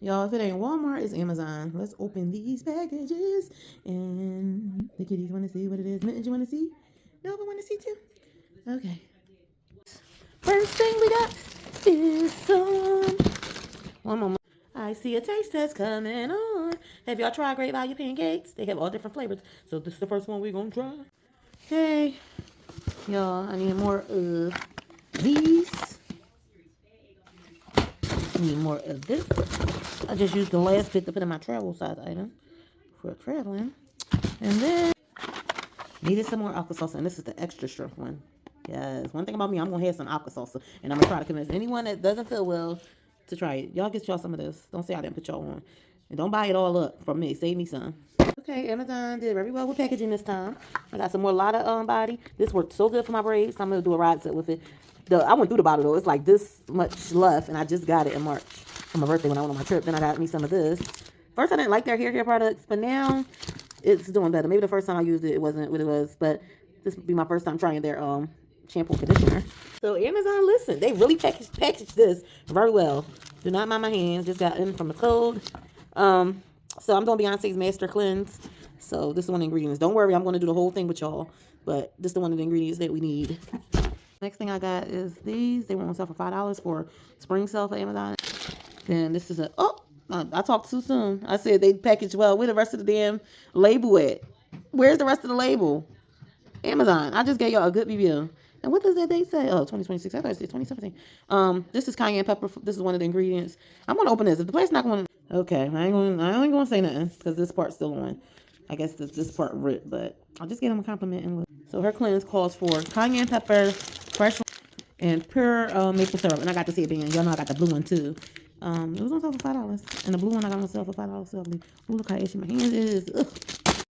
Y'all, if it ain't Walmart, it's Amazon. Let's open these packages. And the kitties want to see what it is. Mittens, you want to see? Nova want to see too? Okay. First thing we got is some. One moment. I see a taste test coming on. Have y'all tried Great Value pancakes? They have all different flavors. So this is the first one we're going to try. Hey, y'all, I need more of these. I need more of this. I just used the last bit to put in my travel size item for traveling. And then needed some more alka-salsa, and this is the extra shrimp one. Yes, one thing about me, I'm gonna have some alka-salsa, and I'm gonna try to convince anyone that doesn't feel well to try it. Y'all get y'all some of this. Don't say I didn't put y'all on, and don't buy it all up from me. Save me some. Okay, Amazon did very well with packaging this time. I got some more Lotta body. This worked so good for my braids. I'm gonna do a ride set with it. I went through the bottle though. It's like this much left, and I just got it in March for my birthday when I went on my trip. Then I got me some of this. First, I didn't like their hair care products, but now it's doing better. Maybe the first time I used it, it wasn't what it was, but this would be my first time trying their shampoo and conditioner. So Amazon, listen, they really packaged this very well. Do not mind my hands. Just got in from the cold. So I'm doing Beyonce's Master Cleanse. So this is one of the ingredients. Don't worry, I'm going to do the whole thing with y'all, but this is one of the ingredients that we need. Next thing I got is these. They were on sale for $5 for spring sale for Amazon. Then this is I talked too soon. I said they packaged well. Where the rest of the damn label at? Where's the rest of the label? Amazon. I just gave y'all a good review. And what does that date say? Oh, 2026. I thought it said 2017. This is cayenne pepper. This is one of the ingredients. I'm gonna open this. If the place not going, okay, I ain't gonna say nothing because this part's still on. I guess this part ripped, but I'll just give them a compliment and look. So her cleanse calls for cayenne pepper, fresh and pure maple syrup. And I got to see it being. Y'all know I got the blue one too. It was on sale for $5, and the blue one I got on sale for $5. So ooh, look how itchy my hands is. Ugh.